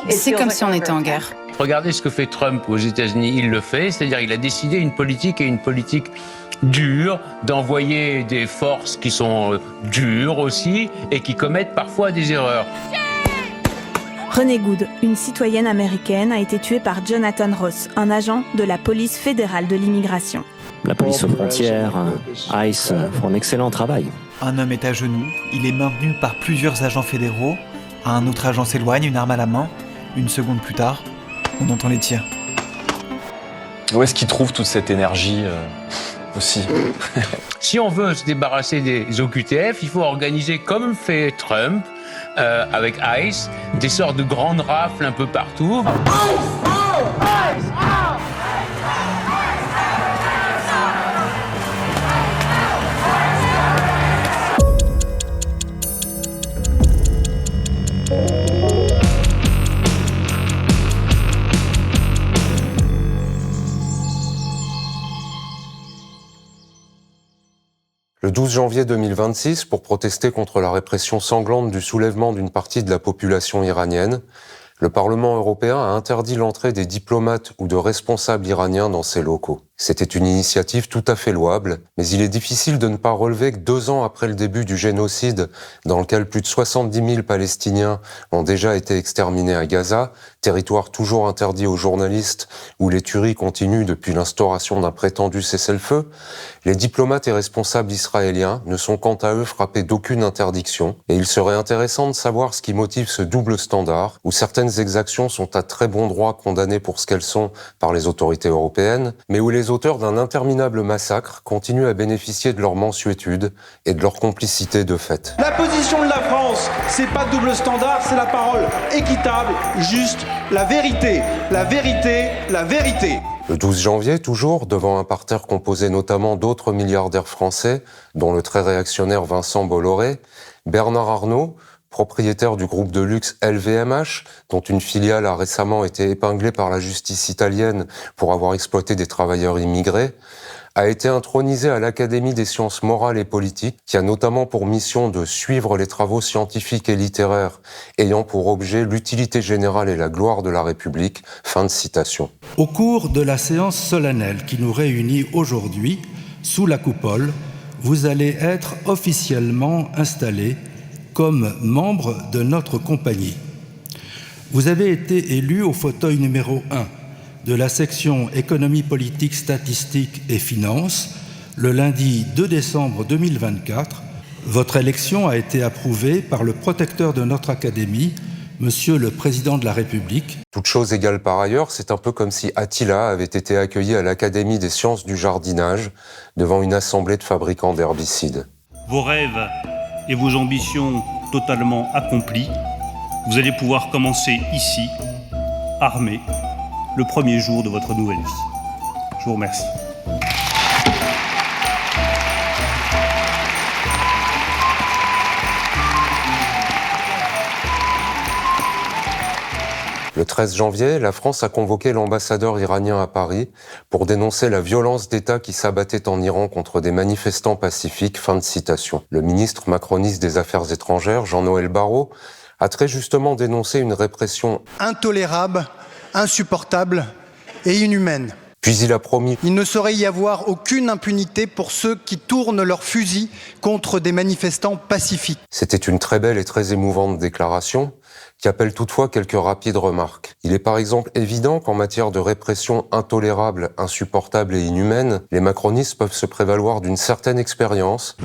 C'est comme si on était en guerre. Regardez ce que fait Trump aux États-Unis, il le fait, c'est-à-dire il a décidé une politique dure, d'envoyer des forces qui sont dures aussi et qui commettent parfois des erreurs. Renée Good, une citoyenne américaine, a été tuée par Jonathan Ross, un agent de la police fédérale de l'immigration. La police aux frontières, ICE, font un excellent travail. Un homme est à genoux, il est maintenu par plusieurs agents fédéraux. Un autre agent s'éloigne, une arme à la main. Une seconde plus tard, on entend les tirs. Où est-ce qu'il trouve toute cette énergie aussi? Si on veut se débarrasser des OQTF, il faut organiser comme fait Trump, avec ICE, des sortes de grandes rafles un peu partout. Le 12 janvier 2026, pour protester contre la répression sanglante du soulèvement d'une partie de la population iranienne, le Parlement européen a interdit l'entrée des diplomates ou de responsables iraniens dans ses locaux. C'était une initiative tout à fait louable, mais il est difficile de ne pas relever que 2 ans après le début du génocide, dans lequel plus de 70 000 Palestiniens ont déjà été exterminés à Gaza, territoire toujours interdit aux journalistes où les tueries continuent depuis l'instauration d'un prétendu cessez-le-feu, les diplomates et responsables israéliens ne sont quant à eux frappés d'aucune interdiction, et il serait intéressant de savoir ce qui motive ce double standard, où certaines exactions sont à très bon droit condamnées pour ce qu'elles sont par les autorités européennes, mais où les auteurs d'un interminable massacre continuent à bénéficier de leur mansuétude et de leur complicité de fait. La position de la France, c'est pas de double standard, c'est la parole équitable, juste, la vérité, la vérité, la vérité. Le 12 janvier, toujours, devant un parterre composé notamment d'autres milliardaires français, dont le très réactionnaire Vincent Bolloré, Bernard Arnault, propriétaire du groupe de luxe LVMH, dont une filiale a récemment été épinglée par la justice italienne pour avoir exploité des travailleurs immigrés, a été intronisé à l'Académie des sciences morales et politiques, qui a notamment pour mission de suivre les travaux scientifiques et littéraires ayant pour objet l'utilité générale et la gloire de la République. Fin de citation. Au cours de la séance solennelle qui nous réunit aujourd'hui, sous la coupole, vous allez être officiellement installé comme membre de notre compagnie. Vous avez été élu au fauteuil numéro 1 de la section économie politique, statistique et finances le lundi 2 décembre 2024. Votre élection a été approuvée par le protecteur de notre académie, Monsieur le Président de la République. Toute chose égale par ailleurs, c'est un peu comme si Attila avait été accueilli à l'Académie des sciences du jardinage devant une assemblée de fabricants d'herbicides. Vos rêves et vos ambitions totalement accomplies, vous allez pouvoir commencer ici, armé, le premier jour de votre nouvelle vie. Je vous remercie. Le 13 janvier, la France a convoqué l'ambassadeur iranien à Paris pour dénoncer la violence d'État qui s'abattait en Iran contre des manifestants pacifiques. Fin de citation. Le ministre macroniste des Affaires étrangères, Jean-Noël Barrot, a très justement dénoncé une répression intolérable, insupportable et inhumaine. Puis il a promis: il ne saurait y avoir aucune impunité pour ceux qui tournent leurs fusils contre des manifestants pacifiques. C'était une très belle et très émouvante déclaration qui appelle toutefois quelques rapides remarques. Il est par exemple évident qu'en matière de répression intolérable, insupportable et inhumaine, les macronistes peuvent se prévaloir d'une certaine expérience.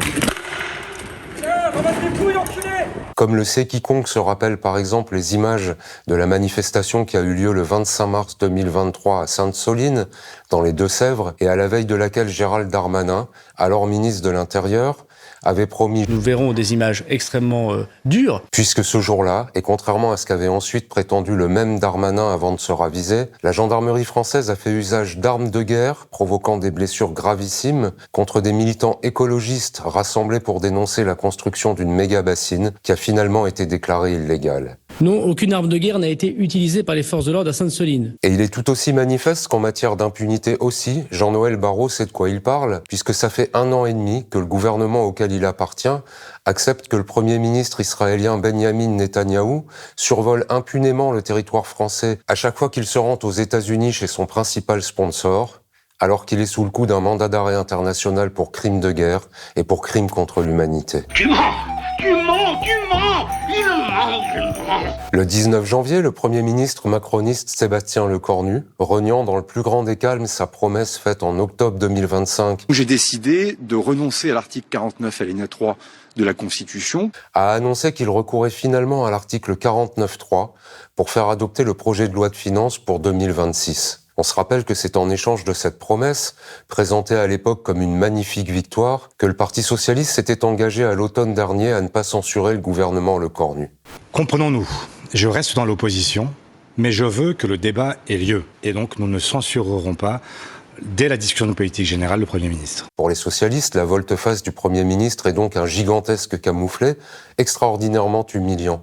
Comme le sait quiconque se rappelle par exemple les images de la manifestation qui a eu lieu le 25 mars 2023 à Sainte-Soline, dans les Deux-Sèvres, et à la veille de laquelle Gérald Darmanin, alors ministre de l'Intérieur, avait promis... Nous verrons des images extrêmement dures. Puisque ce jour-là, et contrairement à ce qu'avait ensuite prétendu le même Darmanin avant de se raviser, la gendarmerie française a fait usage d'armes de guerre, provoquant des blessures gravissimes, contre des militants écologistes rassemblés pour dénoncer la construction d'une méga-bassine qui a finalement été déclarée illégale. Non, aucune arme de guerre n'a été utilisée par les forces de l'ordre à Sainte-Soline. Et il est tout aussi manifeste qu'en matière d'impunité aussi, Jean-Noël Barrot sait de quoi il parle, puisque ça fait 1 an et demi que le gouvernement auquel il appartient accepte que le Premier ministre israélien Benjamin Netanyahou survole impunément le territoire français à chaque fois qu'il se rend aux États-Unis chez son principal sponsor, alors qu'il est sous le coup d'un mandat d'arrêt international pour crimes de guerre et pour crimes contre l'humanité. Tu mens, il ment, Le 19 janvier, le Premier ministre macroniste Sébastien Lecornu, reniant dans le plus grand des calmes sa promesse faite en octobre 2025, j'ai décidé de renoncer à l'article 49 alinéa 3 de la Constitution, a annoncé qu'il recourait finalement à l'article 49.3 pour faire adopter le projet de loi de finances pour 2026. On se rappelle que c'est en échange de cette promesse, présentée à l'époque comme une magnifique victoire, que le Parti socialiste s'était engagé à l'automne dernier à ne pas censurer le gouvernement Lecornu. Comprenons-nous, je reste dans l'opposition, mais je veux que le débat ait lieu. Et donc nous ne censurerons pas, dès la discussion de politique générale, le Premier ministre. Pour les socialistes, la volte-face du Premier ministre est donc un gigantesque camouflet, extraordinairement humiliant.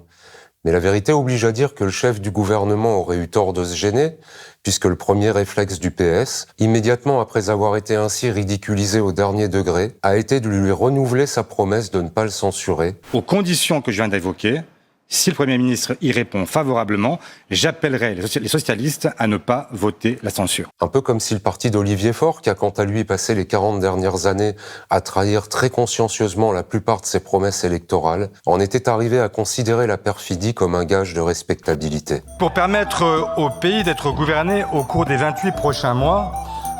Mais la vérité oblige à dire que le chef du gouvernement aurait eu tort de se gêner, puisque le premier réflexe du PS, immédiatement après avoir été ainsi ridiculisé au dernier degré, a été de lui renouveler sa promesse de ne pas le censurer. Aux conditions que je viens d'évoquer, si le Premier ministre y répond favorablement, j'appellerai les socialistes à ne pas voter la censure. Un peu comme si le parti d'Olivier Faure, qui a quant à lui passé les 40 dernières années à trahir très consciencieusement la plupart de ses promesses électorales, en était arrivé à considérer la perfidie comme un gage de respectabilité. Pour permettre au pays d'être gouverné au cours des 28 prochains mois,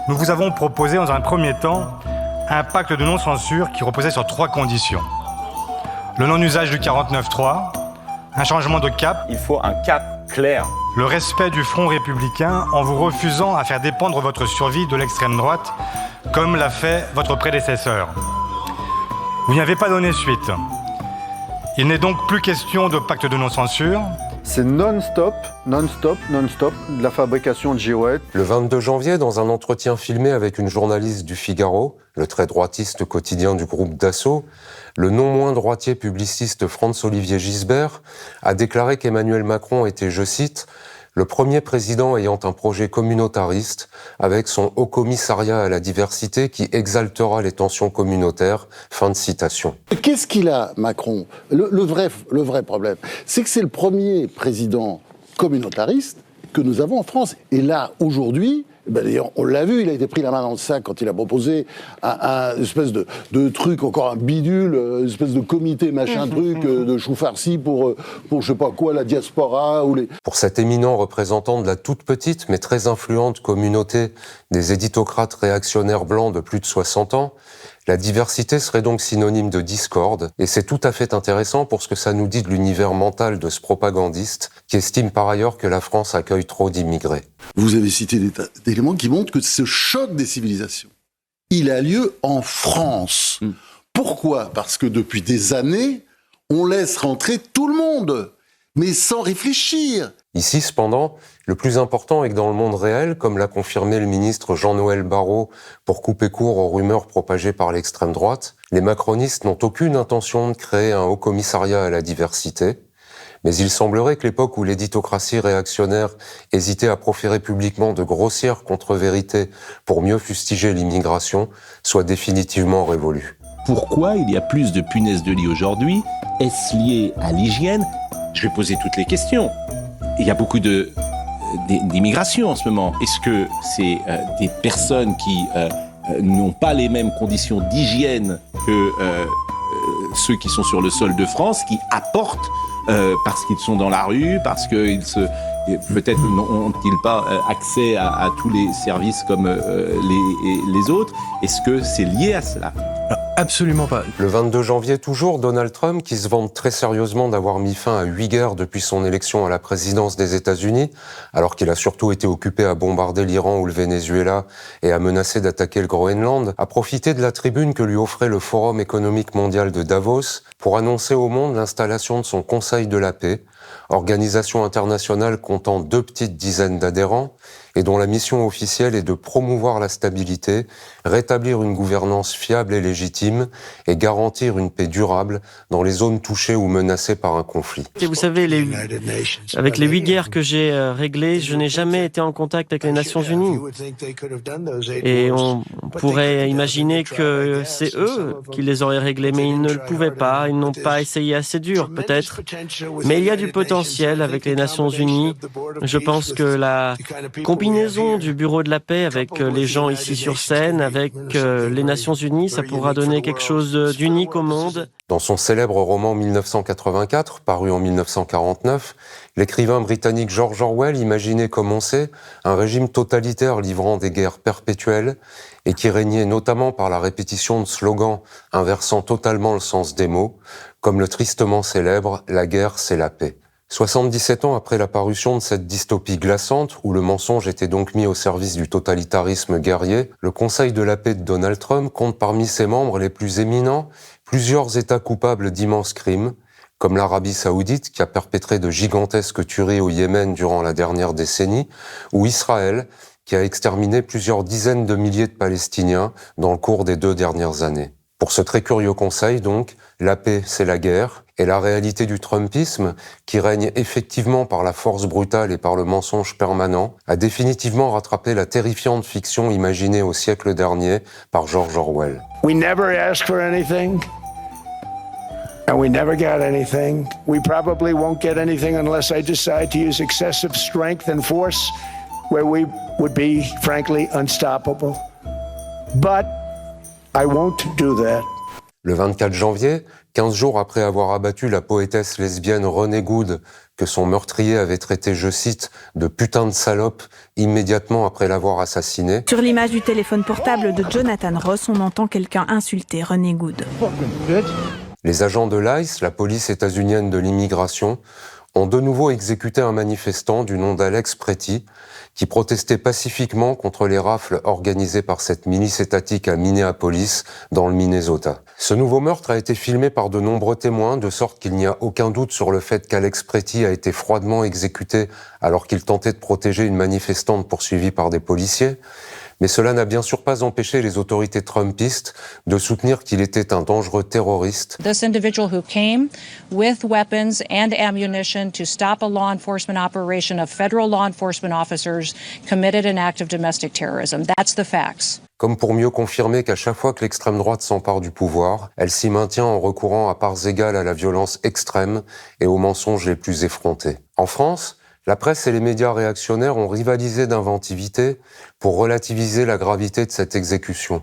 nous vous avons proposé dans un premier temps un pacte de non-censure qui reposait sur 3 conditions. Le non-usage du 49.3, un changement de cap. Il faut un cap clair. Le respect du front républicain en vous refusant à faire dépendre votre survie de l'extrême droite, comme l'a fait votre prédécesseur. Vous n'y avez pas donné suite. Il n'est donc plus question de pacte de non-censure. C'est non-stop, de la fabrication de girouettes. Le 22 janvier, dans un entretien filmé avec une journaliste du Figaro, le très droitiste quotidien du groupe Dassault, le non moins droitier publiciste Franz-Olivier Gisbert a déclaré qu'Emmanuel Macron était, je cite, le premier président ayant un projet communautariste avec son Haut Commissariat à la diversité qui exaltera les tensions communautaires. Fin de citation. Qu'est-ce qu'il a, Macron ? Le vrai problème, c'est que c'est le premier président communautariste que nous avons en France. Et là, aujourd'hui, d'ailleurs, on l'a vu, il a été pris la main dans le sac quand il a proposé un espèce de truc, encore un bidule, une espèce de comité machin truc, de chou farci pour je sais pas quoi, la diaspora ou les... Pour cet éminent représentant de la toute petite mais très influente communauté des éditocrates réactionnaires blancs de plus de 60 ans, la diversité serait donc synonyme de discorde, et c'est tout à fait intéressant pour ce que ça nous dit de l'univers mental de ce propagandiste qui estime par ailleurs que la France accueille trop d'immigrés. Vous avez cité des éléments qui montrent que ce choc des civilisations, il a lieu en France. Pourquoi ? Parce que depuis des années, on laisse rentrer tout le monde, mais sans réfléchir. Ici, cependant, le plus important est que dans le monde réel, comme l'a confirmé le ministre Jean-Noël Barrot pour couper court aux rumeurs propagées par l'extrême droite, les macronistes n'ont aucune intention de créer un haut commissariat à la diversité, mais il semblerait que l'époque où l'éditocratie réactionnaire hésitait à proférer publiquement de grossières contre-vérités pour mieux fustiger l'immigration soit définitivement révolue. Pourquoi il y a plus de punaises de lit aujourd'hui ? Est-ce lié à l'hygiène ? Je vais poser toutes les questions. Il y a beaucoup d'immigration en ce moment. Est-ce que c'est des personnes qui n'ont pas les mêmes conditions d'hygiène que ceux qui sont sur le sol de France, qui apportent parce qu'ils sont dans la rue, parce qu'ils peut-être n'ont-ils pas accès à tous les services comme les autres. Est-ce que c'est lié à cela ? Absolument pas. Le 22 janvier toujours, Donald Trump, qui se vante très sérieusement d'avoir mis fin à 8 guerres depuis son élection à la présidence des États-Unis, alors qu'il a surtout été occupé à bombarder l'Iran ou le Venezuela et à menacer d'attaquer le Groenland, a profité de la tribune que lui offrait le Forum économique mondial de Davos pour annoncer au monde l'installation de son Conseil de la paix, organisation internationale comptant 2 petites dizaines d'adhérents et dont la mission officielle est de promouvoir la stabilité, rétablir une gouvernance fiable et légitime et garantir une paix durable dans les zones touchées ou menacées par un conflit. Et vous savez, avec les 8 guerres que j'ai réglées, je n'ai jamais été en contact avec les Nations Unies. Et on pourrait imaginer que c'est eux qui les auraient réglées, mais ils ne le pouvaient pas, ils n'ont pas essayé assez dur, peut-être. Mais il y a du potentiel avec les Nations Unies. Je pense que la combinaison du Bureau de la paix avec les gens ici sur scène, avec les Nations Unies, ça pourra donner quelque chose d'unique au monde. Dans son célèbre roman 1984, paru en 1949, l'écrivain britannique George Orwell imaginait, comme on sait, un régime totalitaire livrant des guerres perpétuelles et qui régnait notamment par la répétition de slogans inversant totalement le sens des mots, comme le tristement célèbre « La guerre, c'est la paix ». 77 ans après la parution de cette dystopie glaçante, où le mensonge était donc mis au service du totalitarisme guerrier, le Conseil de la paix de Donald Trump compte parmi ses membres les plus éminents plusieurs États coupables d'immenses crimes, comme l'Arabie Saoudite, qui a perpétré de gigantesques tueries au Yémen durant la dernière décennie, ou Israël, qui a exterminé plusieurs dizaines de milliers de Palestiniens dans le cours des 2 dernières années. Pour ce très curieux conseil, donc, la paix, c'est la guerre, et la réalité du Trumpisme, qui règne effectivement par la force brutale et par le mensonge permanent, a définitivement rattrapé la terrifiante fiction imaginée au siècle dernier par George Orwell. We never asked for anything, and we never got anything. We probably won't get anything unless I decide to use excessive strength and force, where we would be, frankly, unstoppable. But I won't do that. Le 24 janvier, 15 jours après avoir abattu la poétesse lesbienne Renée Good, que son meurtrier avait traité, je cite, de putain de salope, immédiatement après l'avoir assassinée. Sur l'image du téléphone portable de Jonathan Ross, on entend quelqu'un insulter Renée Good. Les agents de l'ICE, la police états-unienne de l'immigration, ont de nouveau exécuté un manifestant du nom d'Alex Pretty, qui protestait pacifiquement contre les rafles organisées par cette milice étatique à Minneapolis, dans le Minnesota. Ce nouveau meurtre a été filmé par de nombreux témoins, de sorte qu'il n'y a aucun doute sur le fait qu'Alex Pretty a été froidement exécuté alors qu'il tentait de protéger une manifestante poursuivie par des policiers. Mais cela n'a bien sûr pas empêché les autorités trumpistes de soutenir qu'il était un dangereux terroriste. This individual who came with weapons and ammunition to stop a law enforcement operation of federal law enforcement officers committed an act of domestic terrorism. That's the facts. Comme pour mieux confirmer qu'à chaque fois que l'extrême droite s'empare du pouvoir, elle s'y maintient en recourant à parts égales à la violence extrême et aux mensonges les plus effrontés. En France, la presse et les médias réactionnaires ont rivalisé d'inventivité pour relativiser la gravité de cette exécution.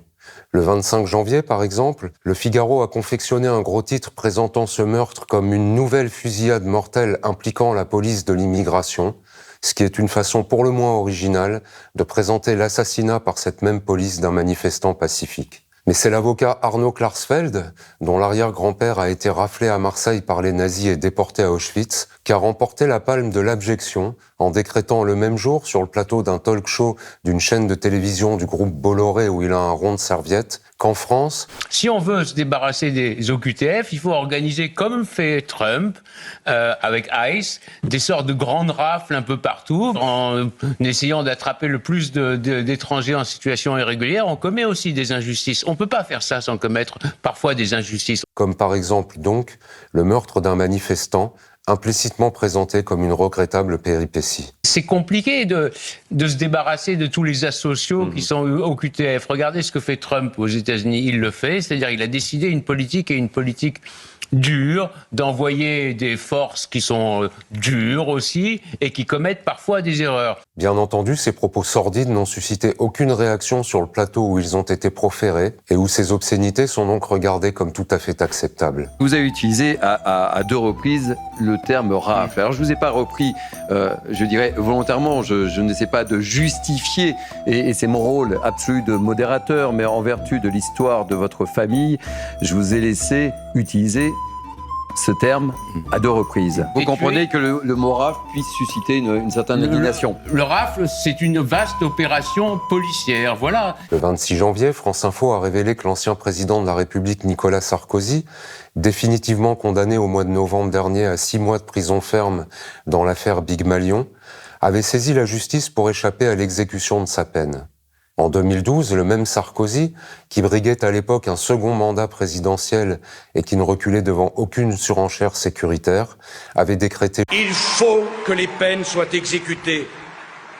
Le 25 janvier, par exemple, Le Figaro a confectionné un gros titre présentant ce meurtre comme une nouvelle fusillade mortelle impliquant la police de l'immigration, ce qui est une façon pour le moins originale de présenter l'assassinat par cette même police d'un manifestant pacifique. Mais c'est l'avocat Arnaud Klarsfeld, dont l'arrière-grand-père a été raflé à Marseille par les nazis et déporté à Auschwitz, qui a remporté la palme de l'abjection en décrétant le même jour, sur le plateau d'un talk show d'une chaîne de télévision du groupe Bolloré où il a un rond de serviette, qu'en France... Si on veut se débarrasser des OQTF, il faut organiser, comme fait Trump, avec ICE, des sortes de grandes rafles un peu partout, en essayant d'attraper le plus d'étrangers en situation irrégulière. On commet aussi des injustices. On ne peut pas faire ça sans commettre parfois des injustices. Comme par exemple, donc, le meurtre d'un manifestant, implicitement présenté comme une regrettable péripétie. C'est compliqué de se débarrasser de tous les asociaux qui sont au QTF. Regardez ce que fait Trump aux États-Unis. Il le fait, c'est-à-dire il a décidé une politique dure, d'envoyer des forces qui sont dures aussi et qui commettent parfois des erreurs. Bien entendu, ces propos sordides n'ont suscité aucune réaction sur le plateau où ils ont été proférés et où ces obscénités sont donc regardées comme tout à fait acceptables. Vous avez utilisé à 2 reprises le terme rafle. Alors je ne vous ai pas repris, je dirais volontairement, je n'essaie pas de justifier, et c'est mon rôle absolu de modérateur, mais en vertu de l'histoire de votre famille, je vous ai laissé utiliser ce terme à 2 reprises. Vous comprenez que le mot rafle puisse susciter une certaine indignation. Le rafle, c'est une vaste opération policière, voilà. Le 26 janvier, France Info a révélé que l'ancien président de la République, Nicolas Sarkozy, définitivement condamné au mois de novembre dernier à 6 mois de prison ferme dans l'affaire Big Malion, avait saisi la justice pour échapper à l'exécution de sa peine. En 2012, le même Sarkozy, qui briguait à l'époque un second mandat présidentiel et qui ne reculait devant aucune surenchère sécuritaire, avait décrété « Il faut que les peines soient exécutées.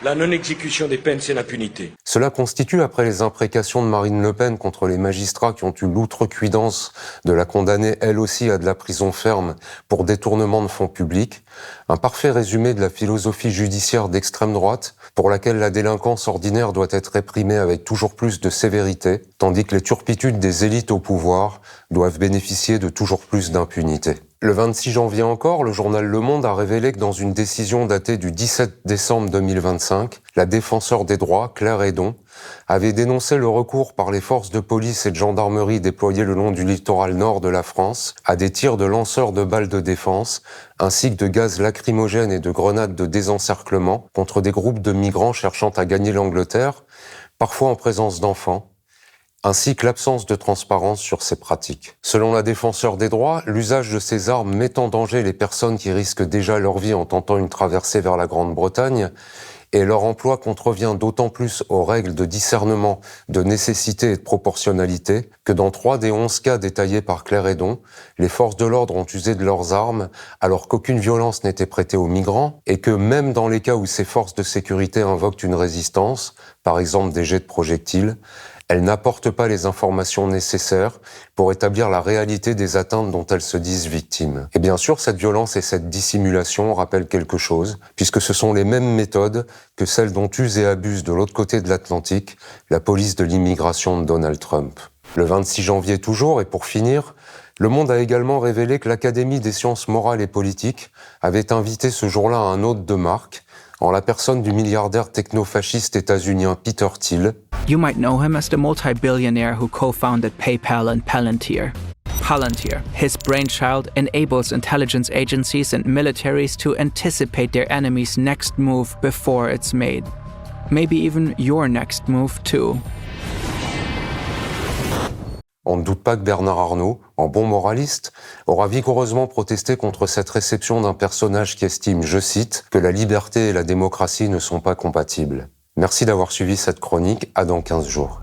La non-exécution des peines, c'est l'impunité. » Cela constitue, après les imprécations de Marine Le Pen contre les magistrats qui ont eu l'outrecuidance de la condamner elle aussi à de la prison ferme pour détournement de fonds publics, un parfait résumé de la philosophie judiciaire d'extrême droite pour laquelle la délinquance ordinaire doit être réprimée avec toujours plus de sévérité, tandis que les turpitudes des élites au pouvoir doivent bénéficier de toujours plus d'impunité. Le 26 janvier encore, le journal Le Monde a révélé que dans une décision datée du 17 décembre 2025, la défenseure des droits, Claire Hédon, avait dénoncé le recours par les forces de police et de gendarmerie déployées le long du littoral nord de la France à des tirs de lanceurs de balles de défense, ainsi que de gaz lacrymogènes et de grenades de désencerclement contre des groupes de migrants cherchant à gagner l'Angleterre, parfois en présence d'enfants, ainsi que l'absence de transparence sur ces pratiques. Selon la défenseure des droits, l'usage de ces armes met en danger les personnes qui risquent déjà leur vie en tentant une traversée vers la Grande-Bretagne, et leur emploi contrevient d'autant plus aux règles de discernement, de nécessité et de proportionnalité que dans 3 des 11 cas détaillés par Claire Hédon, les forces de l'ordre ont usé de leurs armes alors qu'aucune violence n'était prêtée aux migrants et que même dans les cas où ces forces de sécurité invoquent une résistance, par exemple des jets de projectiles, elles n'apportent pas les informations nécessaires pour établir la réalité des atteintes dont elles se disent victimes. Et bien sûr, cette violence et cette dissimulation rappellent quelque chose, puisque ce sont les mêmes méthodes que celles dont use et abuse de l'autre côté de l'Atlantique la police de l'immigration de Donald Trump. Le 26 janvier toujours, et pour finir, Le Monde a également révélé que l'Académie des sciences morales et politiques avait invité ce jour-là un hôte de marque, en la personne du milliardaire techno-fasciste états-unien Peter Thiel. You might know him as the multi-billionaire who co-founded PayPal and Palantir. Palantir, his brainchild, enables intelligence agencies and militaries to anticipate their enemy's next move before it's made. Maybe even your next move too. On ne doute pas que Bernard Arnault, en bon moraliste, aura vigoureusement protesté contre cette réception d'un personnage qui estime, je cite, que la liberté et la démocratie ne sont pas compatibles. Merci d'avoir suivi cette chronique, à dans 15 jours.